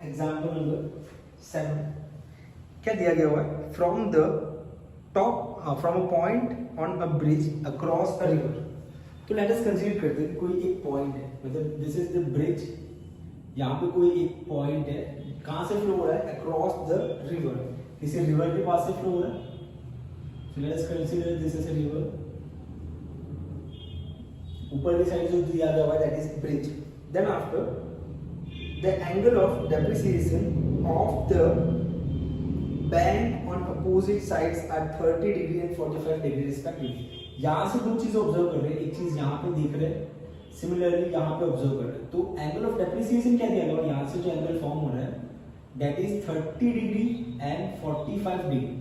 Example number 7 क्या दिया गया हुआ है, from the top from a point on a bridge across a river. तो लेट अस कंसीडर करते हैं कोई एक पॉइंट है, मतलब दिस इज द ब्रिज, यहाँ पे कोई एक पॉइंट है, कहाँ से फ्लो हो रहा है, अक्रॉस द रिवर, किसी रिवर के पास से फ्लो हो रहा है। So let us consider this is a river, ऊपर की साइड जो दिया गया हुआ है that is bridge. Then after the angle of depreciation of the bank on opposite sides are 30 degree and 45 degree respectively। यहाँ से दो चीजें ऑब्जर्व कर रहे हैं, एक चीज यहाँ पे देख रहे हैं, सिमिलरली यहाँ पे ऑब्जर्व कर रहे हैं। तो एंगल ऑफ डेप्रिसिएशन क्या दिया गया, यहाँ से जो एंगल फॉर्म हो रहा है that is 30 degree and 45 degree,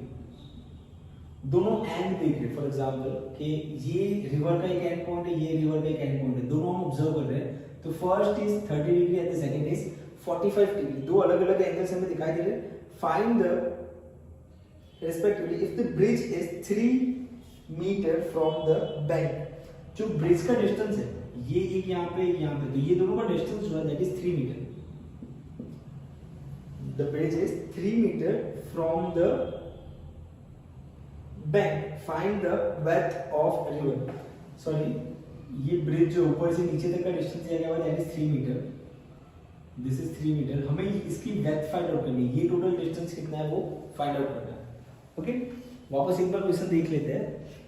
दोनों एंड देख रहे हैं। फॉर एग्जाम्पल कि ये रिवर का एक एंड पॉइंट है, ये रिवर का एक एंड पॉइंट है, दोनों हम ऑब्जर्व कर रहे हैं। तो first is 30 degree and the second is 45 degree, दो अलग अलग एंगल्स हमें दिखाई दे रहे हैं। Find the respectively if the bridge is 3 metre from the bank, जो ब्रिज का डिस्टेंस है ये एक यहाँ पे एक यहाँ पे, तो ये दोनों का डिस्टेंस जो है that is 3 metre. The bridge is 3 metre from the bank, find the breadth of river. Sorry, ये ब्रिज जो ऊपर से नीचे तक का डिस्टेंस दिया गया है that is 3 metre, this is 3 metre. हमें इसकी breadth फाइंड आउट करनी है, ये टोटल डिस्टेंस कितना है वो फाइंड आउट करना है। ओके, वापस एक बार क्वेश्चन देख लेते हैं।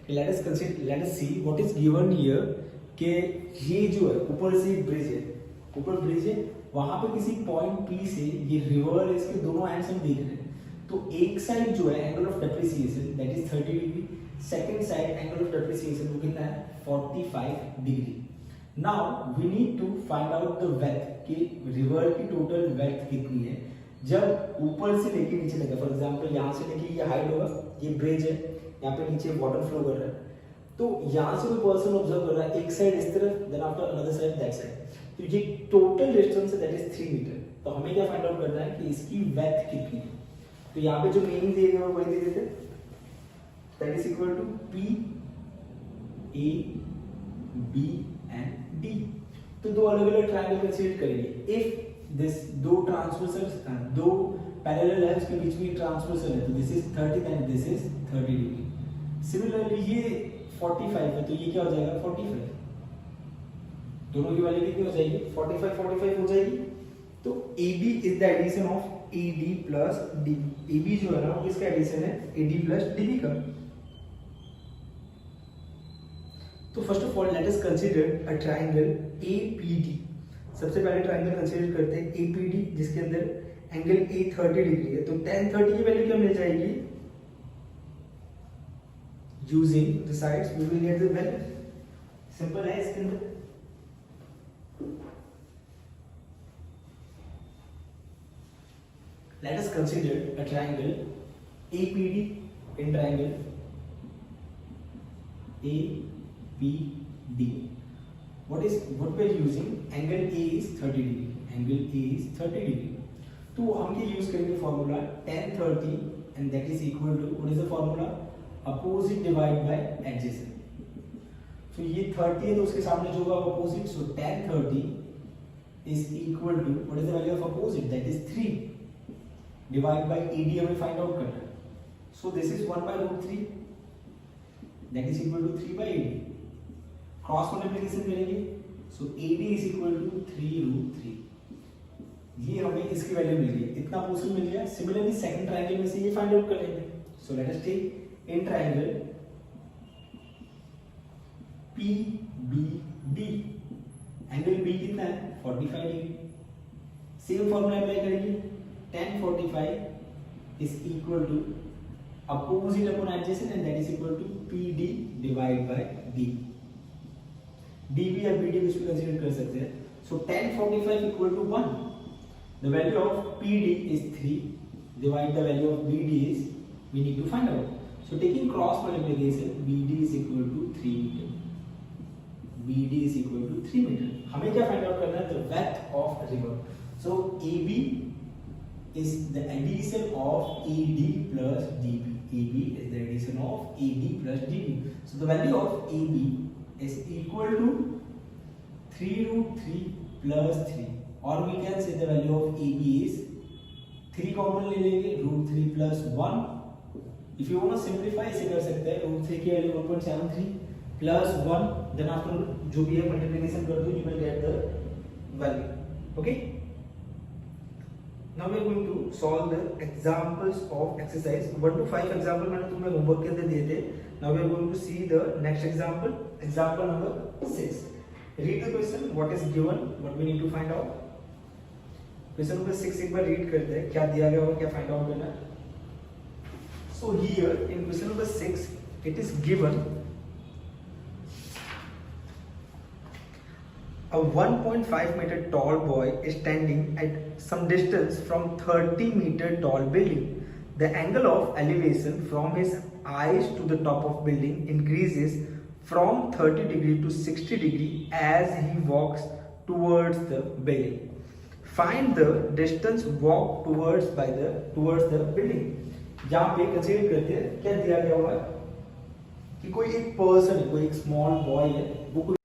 Let us see what is given here कि ये जो है ऊपर से ब्रिज है, ऊपर ब्रिज है, वहां पे किसी पॉइंट पी से ये रिवर है, इसके दोनों एंड्स हम देख रहे हैं। तो एक साइड जो है angle of depreciation that is 30 degree, second side angle of depreciation वो कितना है 45 degree. Now we need to find out the width कि रिवर की टोटल वेड्थ कितनी है जब ऊपर से लेके नीचे तक। फॉर एग्जांपल यहाँ से लेके ये हाइट होगा, ये ब्रिज है, यहाँ पे नीचे वाटर फ्लो कर रहा है, तो यहाँ से कोई पर्सन ऑब्जर्व कर रहा है एक साइड इस तरफ, then after another side that side, तो ये टोटल डिस्टेंस है दैट इज 3 मीटर। तो हमें क्या फाइंड आउट करना है कि इसकी वेड्थ कितनी है। तो यहाँ पे जो मीनिंग दिए गए वही दे देते, that is equal to P A B and D। तो दो अलग अलग ट्रायंगल कंसीडर करेंगे। इफ दिस दो ट्रांसवर्सल, दो पैरेलल है, उसके बीच में ट्रांसवर्सल है, तो this is 30 and this is 30 degree. Similarly ये 45 है, तो ये क्या हो जाएगा 45, दोनों की वैल्यू कितनी हो जाएगी 45 45 हो जाएगी। तो AB is the addition of AD plus DB। AB जो है ना वो किसका एडिशन है AD प्लस DB का। तो first of all let us consider a triangle APD। सबसे पहले ट्रायंगल कंसीडर करते हैं APD जिसके अंदर एंगल A 30 डिग्री है। तो tan 30 की वैल्यू क्या मिल जाएगी, using the sides we will get the value. Simple है इसके अंदर। Let us consider a triangle APD in triangle APD. What we are using? Angle A is 30 degree. Angle A is 30 degree. तो हम ये use करेंगे formula tan 30 and that is equal to what is the formula? Opposite divide by adjacent. तो ये 30 है तो उसके सामने जो होगा opposite. So tan 30 is equal to what is the value of opposite? That is 3. Divide by AD हमें find out करना है। So this is 1 by root 3 that is equal to 3 by AD। Cross multiplication करेंगे, so AD is equal to 3 root 3। ये हमें इसकी value मिल गई, इतना portion मिल गया। सिमिलरली सेकंड ट्रायंगल में से ये फाइंड आउट कर लेंगे। So let us take in triangle PBD, angle B कितना है 45 डिग्री। सेम फॉर्मूला अप्लाई करेंगे, tan 45 is equal to opposite upon adjacent and that is equal to PD divided by D। DB या PD कुछ भी consider कर सकते हैं। So tan 45 equal to 1. The value of PD is 3. Divide the value of BD is we need to find out. So taking cross multiplication, BD is equal to 3 meter. BD is equal to 3 meter. हमें क्या find out करना है? The width of river. So AB is the addition of AD plus DB. AB is the addition of AD plus DB. So the value of AB is equal to 3 root 3 plus 3, or we can say the value of AB is 3 common ले लेंगे, √3 plus 1. If you want to simplify इसे कर सकते हैं, √3 की value 1.73 plus 1, then after जो भी है मल्टीप्लिकेशन कर दो, you will get the value. Okay, now we are going to solve the examples of exercise 1 to 5. example मैंने तुम्हें होमवर्क के अंदर दिए थे. now we are going to see the next example, example number 6. read the question, what is given, what we need to find out. question number 6 एक बार read करते हैं, क्या दिया गया होगा, क्या फाइंड आउट करना है. so here in question number 6 it is given a 1.5 meter tall boy is standing at some distance from 30 meter tall building. The angle of elevation from his eyes to the top of building increases from 30 degree to 60 degree as he walks towards the building. Find the distance walked towards the building. जहाँ पे consider करते हैं क्या दिया गया हुआ है कि कोई एक पर्सन है, कोई एक स्मॉल बॉय है, वो